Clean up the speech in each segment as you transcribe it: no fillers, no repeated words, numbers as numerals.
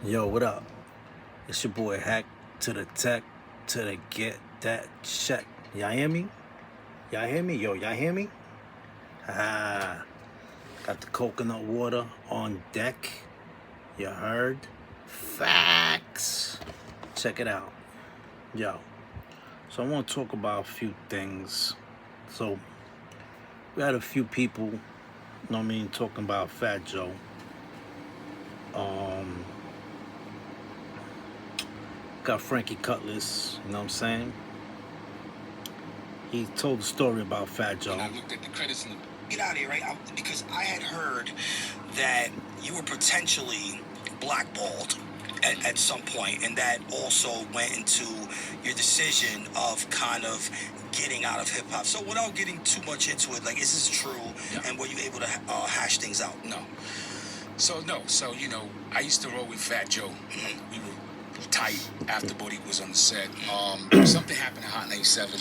Yo, what up? It's your boy Hack to the tech to the get that check. Y'all hear me? Y'all hear me? Yo, y'all hear me? Ah, got the coconut water on deck. You heard? Facts. Check it out. Yo, so I want to talk about a few things. So, we had a few people, you know what I mean, talking about Fat Joe. Got Franky Cutlass, you know what I'm saying? He told a story about Fat Joe. And I looked at the credits and get out of here, right? Because I had heard that you were potentially blackballed at some point, and that also went into your decision of kind of getting out of hip hop. So without getting too much into it, like, is this true? Yeah. And were you able to hash things out? No. So I used to roll with Fat Joe. We were tight after Bodie was on the set. Something happened in Hot 97.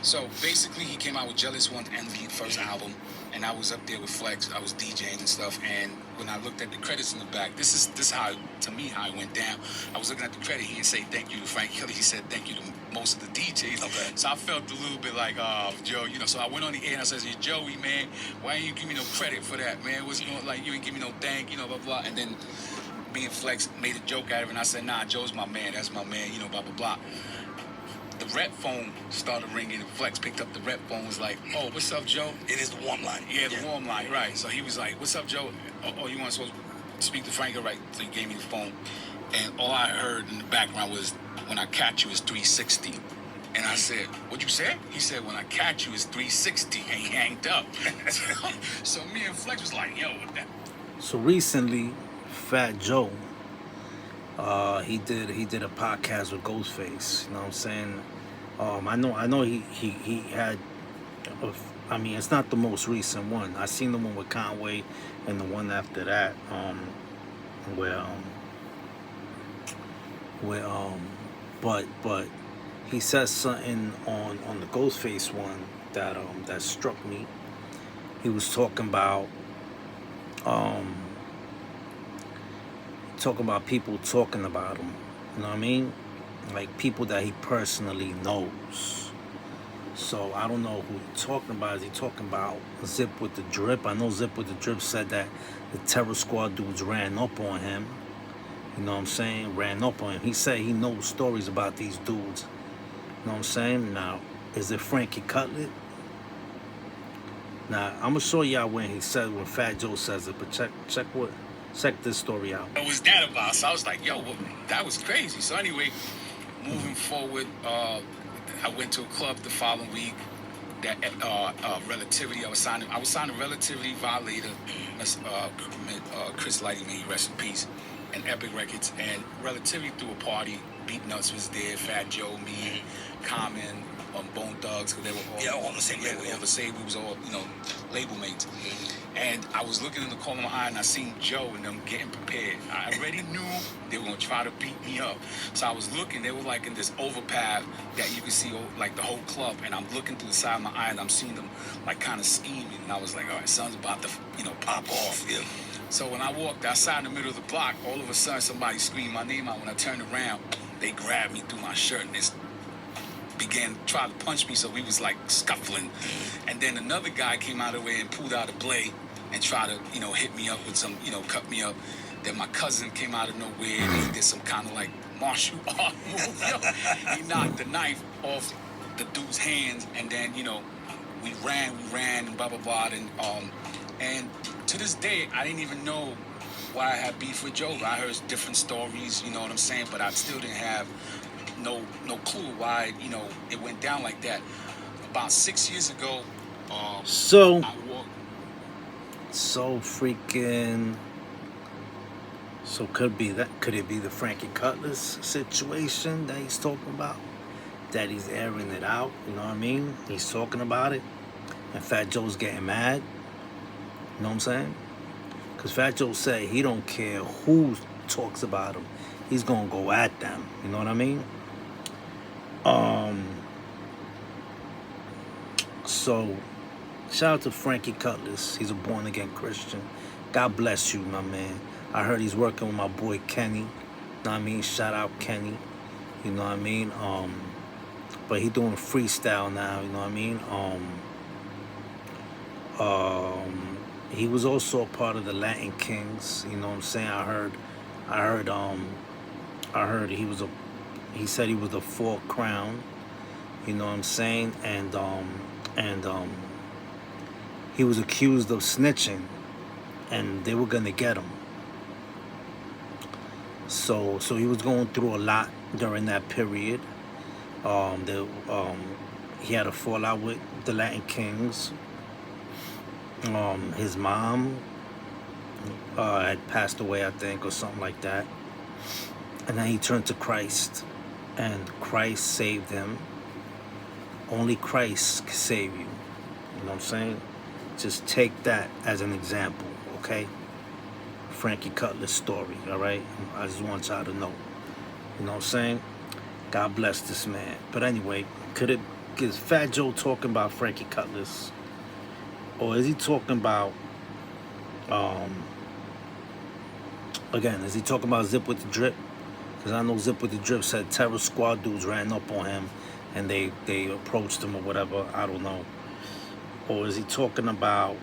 So basically he came out with Jealous One Envy, first album, and I was up there with Flex. I was DJing and stuff, and when I looked at the credits in the back, this is how, to me, how it went down. I was looking at the credit, he didn't say thank you to Frank Cutlass, he said thank you to most of the DJs. Okay. So I felt a little bit like, Joe, so I went on the air and I said, Joey, man, why ain't you give me no credit for that, man? What's going on? Like, you ain't give me no thank, blah, blah. And then me and Flex made a joke out of it, and I said, nah, Joe's my man, that's my man, blah, blah, blah. The rep phone started ringing, and Flex picked up the rep phone, was like, oh, what's up, Joe? It is the warm line. Yeah, the warm line, right. So he was like, what's up, Joe? Oh, you want to speak to Frank? Right. So he gave me the phone, and all I heard in the background was, when I catch you is 360. And I said, what you said? He said, when I catch you is 360, and he hanged up. So me and Flex was like, yo, what that? So recently, Fat Joe, he did a podcast with Ghostface. You know what I'm saying? I know he had. I mean, it's not the most recent one. I seen the one with Conway, and the one after that, but he said something on the Ghostface one that struck me. He was talking about people talking about him. You know what I mean? Like people that he personally knows. So I don't know who he's talking about. Is he talking about Zip with the Drip? I know Zip with the Drip said that the Terror Squad dudes ran up on him. You know what I'm saying? Ran up on him. He said he knows stories about these dudes. You know what I'm saying? Now, is it Franky Cutlass? Now, I'm gonna show y'all when Fat Joe says it, but check this story out. What was that about? So I was like, yo, well, that was crazy. So anyway, moving forward, I went to a club the following week. That Relativity, I was signing Relativity, Violator, Chris Lighty, may he rest in peace, and Epic Records. And Relativity threw a party. Beat Nuts was there, Fat Joe, me, Common, Bone Thugs, because they were all on the same label. All the same. We was all label mates. And I was looking in the corner of my eye, and I seen Joe and them getting prepared. I already knew they were gonna try to beat me up. So I was looking. They were like in this overpath that you could see like the whole club. And I'm looking through the side of my eye, and I'm seeing them like kind of scheming. And I was like, all right, something's about to pop off. Yeah. So when I walked outside in the middle of the block, all of a sudden somebody screamed my name out. When I turned around, they grabbed me through my shirt and they began to try to punch me, so we was like scuffling. And then another guy came out of the way and pulled out a blade and tried to, hit me up with some, cut me up. Then my cousin came out of nowhere and he did some kind of like martial art move. He knocked the knife off the dude's hands, and then, we ran and blah, blah, blah. And to this day, I didn't even know why I had beef with Joe. I heard different stories, you know what I'm saying? But I still didn't have no clue why, it went down like that. About 6 years ago, So could it be the Franky Cutlass situation that he's talking about? That he's airing it out, you know what I mean? He's talking about it, and Fat Joe's getting mad. You know what I'm saying? Because Fat Joe said he don't care who talks about him. He's gonna go at them. You know what I mean? So, shout out to Franky Cutlass. He's a born-again Christian. God bless you, my man. I heard he's working with my boy Kenny. You know what I mean? Shout out Kenny. You know what I mean? But he doing freestyle now. You know what I mean? He was also a part of the Latin Kings. You know what I'm saying? I heard he said he was the fourth crown. You know what I'm saying? And he was accused of snitching, and they were gonna get him. So he was going through a lot during that period. He had a fallout with the Latin Kings. His mom had passed away, I think, or something like that. And then he turned to Christ, and Christ saved him. Only Christ can save you. You know what I'm saying? Just take that as an example, okay? Franky Cutlass story, all right? I just want y'all to know. You know what I'm saying? God bless this man. But anyway, is Fat Joe talking about Franky Cutlass? Or is he talking about, again, is he talking about Zip with the Drip? Because I know Zip with the Drip said Terror Squad dudes ran up on him and they approached him or whatever. I don't know. Or is he talking about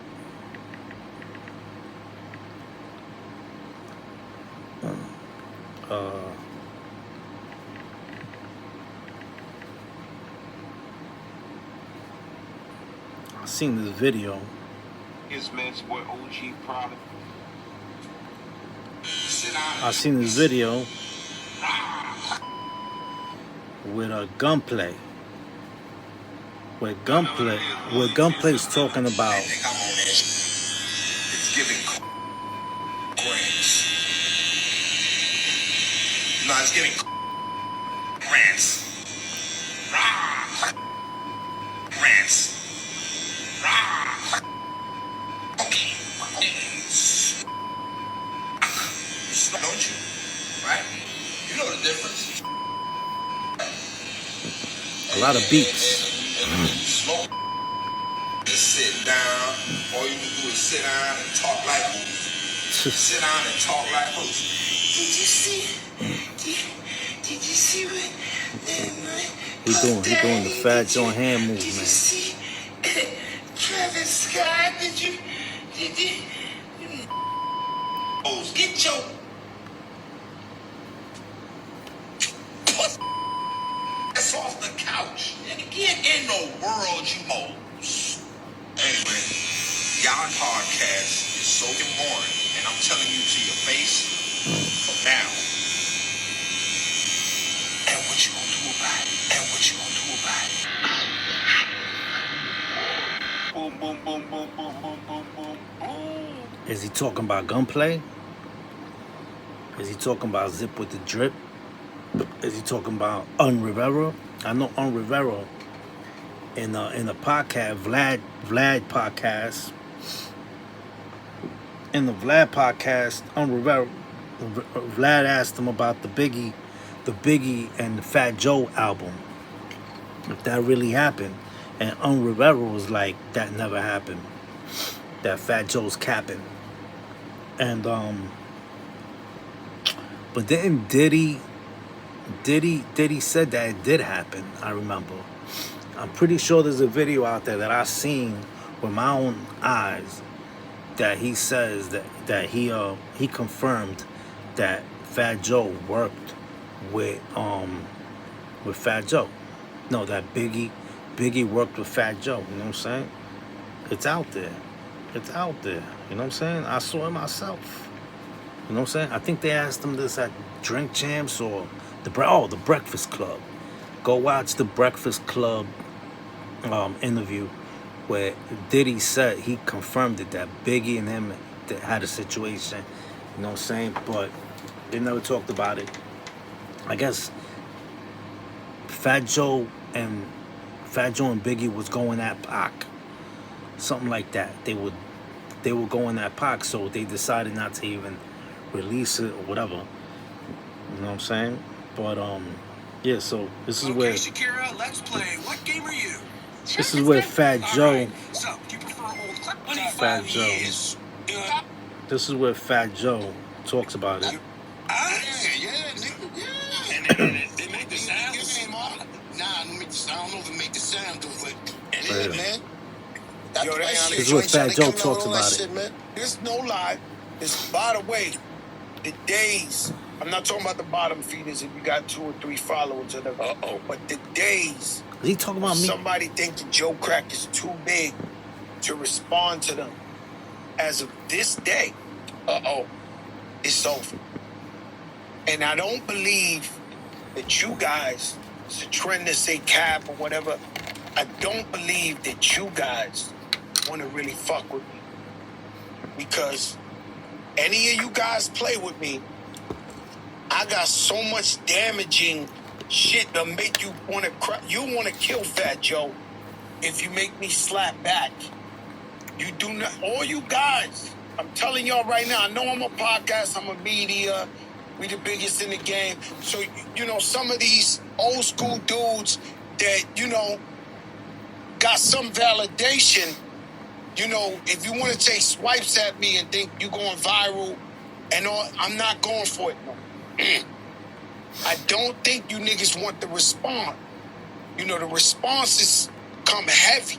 I seen this video. I seen this video with a Gunplay. Where Gunplay's talking about It's giving grants. No, it's giving grants. Grants. Don't you? Right? You know the difference. a lot of beats. Smoke. Just sit down. All you can do is sit down and talk like who's. Sit down and talk like who's. Did you see? Did you see what? He doing the Fat Joe hand movement. Did you see? Travis Scott, did you? Get your ass off the couch and get in the world, you hoes. Anyway, y'all podcast is so boring, and I'm telling you to your face from now. And what you gonna do about it? And what you gonna do about it? Boom, boom, boom, boom, boom, boom, boom, boom, boom. Is he talking about Gunplay? Is he talking about Zip with the Drip? Is he talking about Rivera? I know Rivera in the podcast, Vlad podcast. In the Vlad podcast, Rivera, Vlad asked him about the Biggie and the Fat Joe album, if that really happened, and Rivera was like, that never happened. That Fat Joe's capping. And but then Diddy said that it did happen. I remember. I'm pretty sure there's a video out there that I seen with my own eyes that he says that he confirmed that Fat Joe worked with Fat Joe. No, that Biggie worked with Fat Joe. You know what I'm saying? It's out there. It's out there. You know what I'm saying? I saw it myself. You know what I'm saying? I think they asked him this at Drink Champs or the Breakfast Club. Go watch the Breakfast Club interview where Diddy said he confirmed it, that Biggie and him had a situation. You know what I'm saying? But they never talked about it. I guess Fat Joe and Biggie was going at Pac. Something like that. They were going at Pac, so they decided not to even release it or whatever. You know what I'm saying? But yeah, so this is where Shakira, let's play. What game are you? this is where Fat Joe So, do you prefer old clip? Fat Joe. This is where Fat Joe talks about it. Yeah, nigga, yeah. And they make the sound. Nah, I don't know if it make the sound, but Yeah. man. Yo, that shit. This is what Fat Joe talks about it. Man. There's no lie. It's, by the way, the days, I'm not talking about the bottom feeders if you got 2 or 3 followers or whatever. But the days Is he talking about me? somebody thinking Joe Crack is too big to respond to them as of this day, it's over. And I don't believe that you guys, it's a trend to say cap or whatever, I don't believe that you guys want to really fuck with me. Because any of you guys play with me, I got so much damaging shit to make you want to cry. You want to kill Fat Joe if you make me slap back. You do not, all you guys, I'm telling y'all right now, I know I'm a podcast, I'm a media, we the biggest in the game. So, you know, some of these old school dudes that, you know, got some validation, you know, if you want to take swipes at me and think you going viral and all, I'm not going for it. No. I don't think you niggas want the response. You know, the responses come heavy.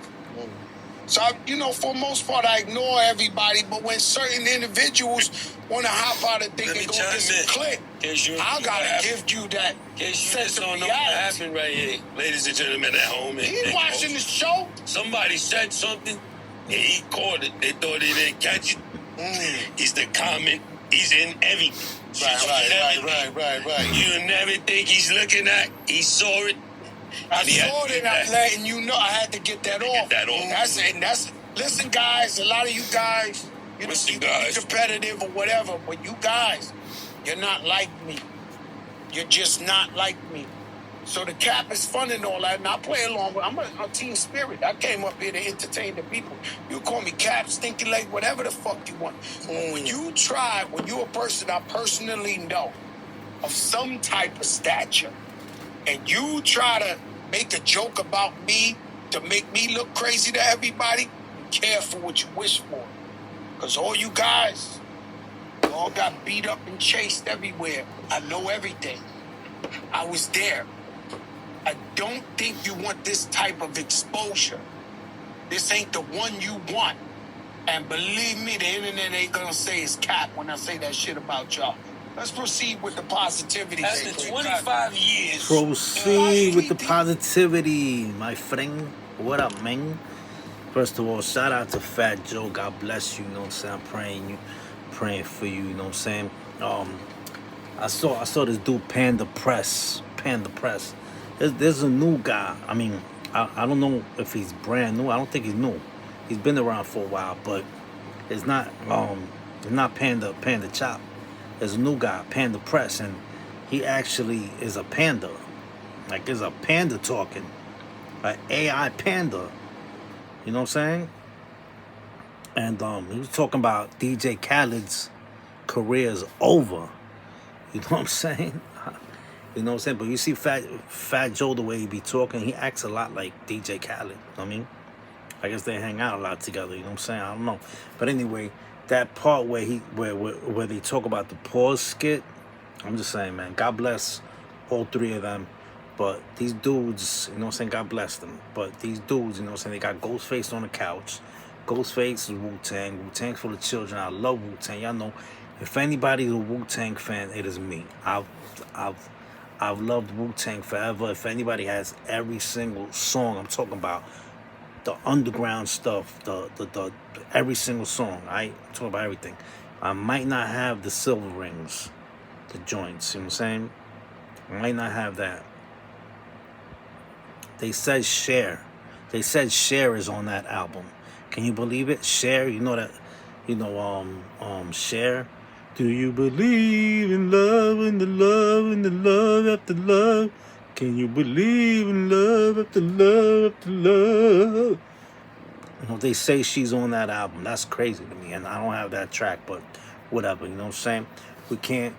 So, you know, for the most part, I ignore everybody, but when certain individuals want to hop out and think they're going to get some click, I got to give you that sense of reality. Happened right here, ladies and gentlemen at home. He watching the show. Somebody said something, and he caught it. They thought he didn't catch it. He's the comment. He's in everything. Right. You never think he's looking at. He saw it. I saw it, and I'm letting you know I had to get that off. That's listen, guys. A lot of you guys, you know, you can be competitive or whatever, but you guys, you're not like me. You're just not like me. So the cap is fun and all that, and I play along with. I'm a team spirit. I came up here to entertain the people. You call me cap, stinky leg, whatever the fuck you want. When you're a person I personally know of some type of stature, and you try to make a joke about me to make me look crazy to everybody, be careful what you wish for. Because all you guys, you all got beat up and chased everywhere. I know everything. I was there. I don't think you want this type of exposure. This ain't the one you want. And believe me, the internet ain't gonna say it's cap when I say that shit about y'all. Let's proceed with the positivity. After 25 years. Proceed with the positivity, my friend. What up, man? First of all, shout out to Fat Joe. God bless you, you know what I'm saying? I'm praying for you, you know what I'm saying? I saw this dude Panda Press. There's a new guy. I mean, I don't know if he's brand new. I don't think he's new. He's been around for a while, but it's not Panda Chop. There's a new guy, Panda Press, and he actually is a panda. Like, there's a panda talking. An AI panda. You know what I'm saying? And he was talking about DJ Khaled's career is over. You know what I'm saying? You know what I'm saying? But you see Fat Joe, the way he be talking, he acts a lot like DJ Khaled. You know what I mean? I guess they hang out a lot together. You know what I'm saying? I don't know. But anyway, that part where they talk about the pause skit, I'm just saying, man, God bless all 3 of them. But these dudes, you know what I'm saying, God bless them. But these dudes, you know what I'm saying, they got Ghostface on the couch. Ghostface is Wu-Tang. Wu-Tang for the children. I love Wu-Tang. Y'all know, if anybody's a Wu-Tang fan, it is me. I've loved Wu-Tang forever. If anybody has every single song, I'm talking about the underground stuff, the every single song, I'm talking about everything. I might not have the silver rings, the joints, you know what I'm saying? I might not have that. They said Cher is on that album. Can you believe it? Cher, you know that, Cher. Do you believe in love and the love and the love after love? Can you believe in love after love after love? You know, they say she's on that album. That's crazy to me, and I don't have that track, but whatever, you know what I'm saying? We can't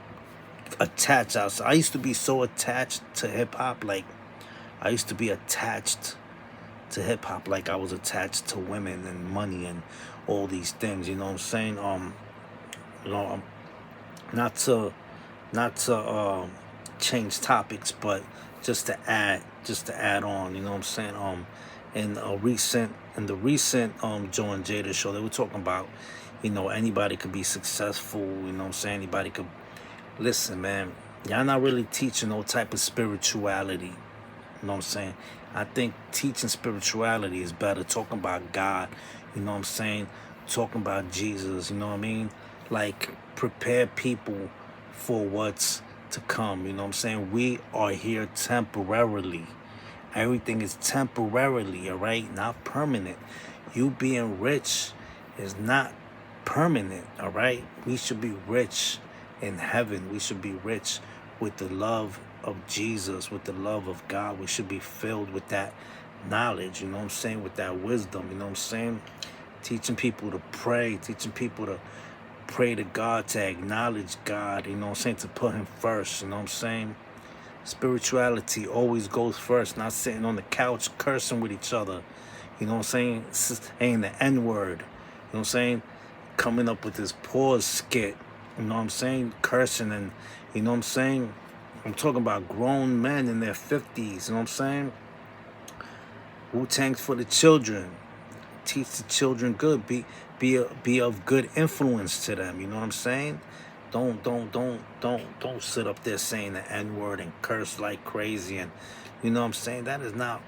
attach ourselves. I used to be so attached to hip-hop, like, I was attached to women and money and all these things, you know what I'm saying? not to change topics, but just to add on, you know what I'm saying? In the recent Joe and Jada show, they were talking about, anybody could be successful, you know what I'm saying? Anybody could listen, man. Y'all not really teaching no type of spirituality. You know what I'm saying? I think teaching spirituality is better. Talking about God, you know what I'm saying? Talking about Jesus, you know what I mean? Like, prepare people for what's to come, you know what I'm saying? We are here temporarily. Everything is temporarily, all right? Not permanent. You being rich is not permanent, all right? We should be rich in heaven. We should be rich with the love of Jesus, with the love of God. We should be filled with that knowledge, you know what I'm saying? With that wisdom, you know what I'm saying? Teaching people to pray, teaching people to pray to God, to acknowledge God, you know what I'm saying? To put him first, you know what I'm saying? Spirituality always goes first, not sitting on the couch cursing with each other. You know what I'm saying? Saying the N-word. You know what I'm saying? Coming up with this pause skit. You know what I'm saying? Cursing and, you know what I'm saying? I'm talking about grown men in their 50s. You know what I'm saying? Wu-Tang's for the children. Teach the children good. Be of good influence to them. You know what I'm saying? Don't sit up there saying the N-word and curse like crazy, and you know what I'm saying? That is not,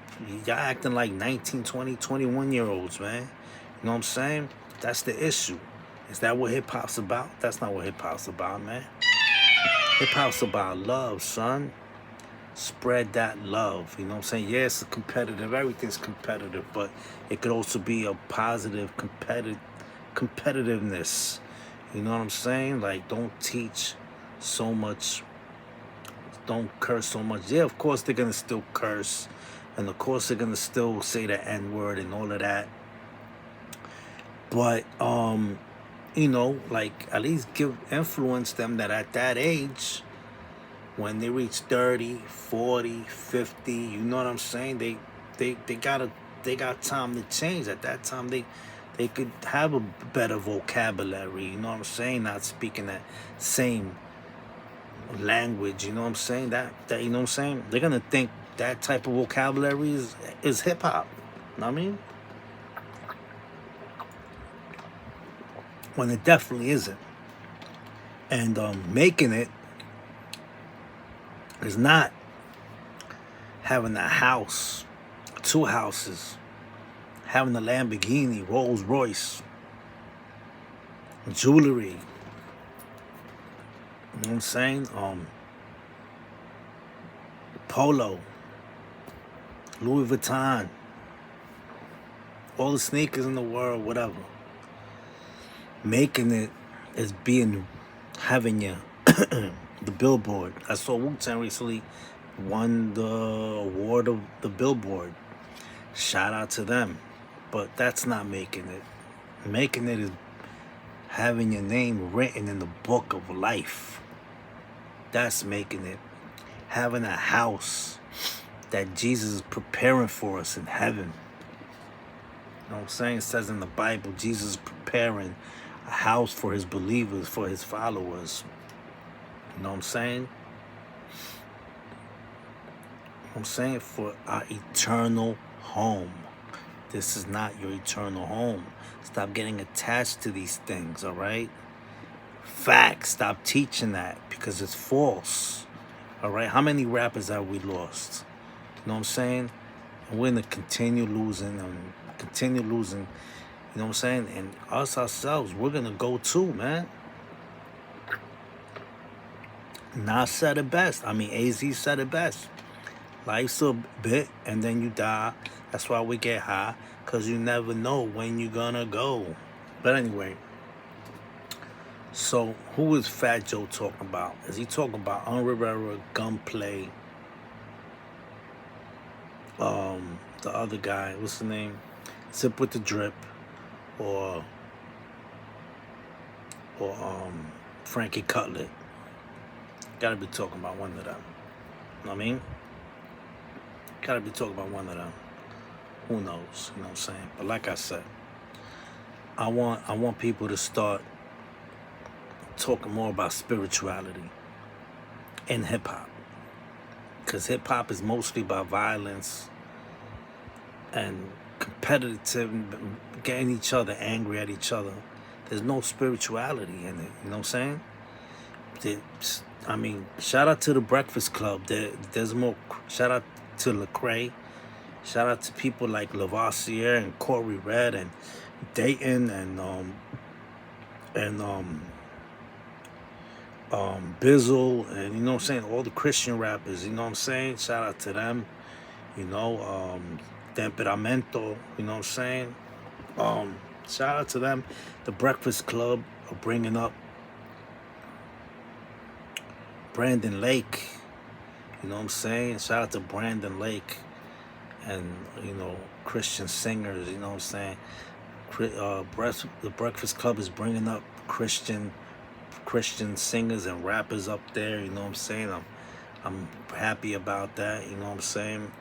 y'all acting like 19, 20, 21-year-olds, man. You know what I'm saying? That's the issue. Is that what hip hop's about? That's not what hip hop's about, man. Hip hop's about love, son. Spread that love, you know what I'm saying? Yeah, it's competitive, everything's competitive, but it could also be a positive competitiveness. You know what I'm saying? Like, don't teach so much, don't curse so much. Yeah, of course they're gonna still curse, and of course they're gonna still say the N-word and all of that. But like, at least influence them that at that age, when they reach 30, 40, 50, you know what I'm saying? They got time to change. At that time they could have a better vocabulary, you know what I'm saying? Not speaking that same language, you know what I'm saying? That you know what I'm saying? They're gonna think that type of vocabulary is hip hop. You know what I mean? When it definitely isn't. And making it is not having a house, 2 houses, having a Lamborghini, Rolls Royce, jewelry. You know what I'm saying? Polo, Louis Vuitton, all the sneakers in the world, whatever. Making it is having the Billboard. I saw Wu-Tang recently won the award of the Billboard. Shout out to them. But that's not making it. Making it is having your name written in the book of life. That's making it. Having a house that Jesus is preparing for us in heaven. You know what I'm saying? It says in the Bible, Jesus is preparing a house for his believers, for his followers. You know what I'm saying? You know what I'm saying? For our eternal home. This is not your eternal home. Stop getting attached to these things, all right? Facts. Stop teaching that because it's false. All right? How many rappers have we lost? You know what I'm saying? And we're going to continue losing and continue losing. You know what I'm saying? And us ourselves, we're going to go too, man. Nas said it best. I mean, AZ said it best. Life's a bit and then you die. That's why we get high, because you never know when you're gonna go. But anyway, so who is Fat Joe talking about? Is he talking about Rivera, Gunplay, the other guy, what's the name? Sip with the Drip, or Franky Cutlass? Gotta be talking about one of them. You know what I mean? Gotta be talking about one of them. Who knows? You know what I'm saying? But like I said, I want people to start talking more about spirituality in hip-hop. Because hip-hop is mostly about violence and competitive, getting each other angry at each other. There's no spirituality in it, you know what I'm saying? I mean, shout out to the Breakfast Club. There's more. Shout out to Lecrae. Shout out to people like Lavoisier and Corey Red and Dayton and Bizzle, and you know what I'm saying, all the Christian rappers, you know what I'm saying? Shout out to them, you know, Temperamento, you know what I'm saying? Shout out to them. The Breakfast Club are bringing up Brandon Lake, you know what I'm saying? Shout out to Brandon Lake and, you know, Christian singers, you know what I'm saying? The Breakfast Club is bringing up Christian singers and rappers up there, you know what I'm saying? I'm happy about that, you know what I'm saying?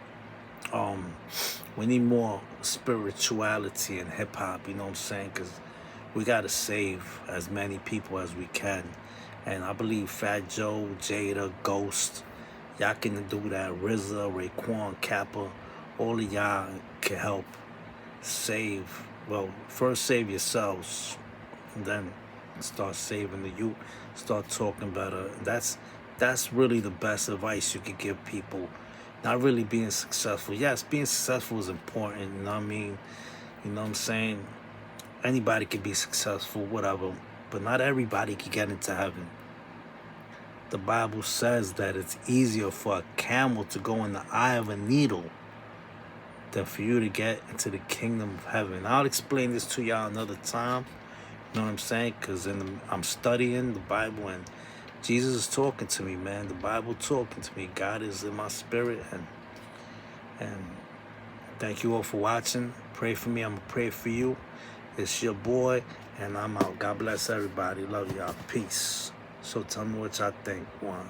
We need more spirituality in hip-hop, you know what I'm saying? Because we got to save as many people as we can. And I believe Fat Joe, Jada, Ghost, y'all can do that. RZA, Raekwon, Kappa, all of y'all can help save. Well, first save yourselves, and then start saving the youth. Start talking better. That's really the best advice you could give people. Not really being successful. Yes, being successful is important, you know what I mean? You know what I'm saying? Anybody can be successful, whatever, but not everybody can get into heaven. The Bible says that it's easier for a camel to go in the eye of a needle than for you to get into the kingdom of heaven. I'll explain this to y'all another time, you know what I'm saying? Because I'm studying the Bible and Jesus is talking to me, man. The Bible talking to me. God is in my spirit. And thank you all for watching. Pray for me. I'm going to pray for you. It's your boy, and I'm out. God bless everybody. Love y'all. Peace. So tell me what y'all think. One.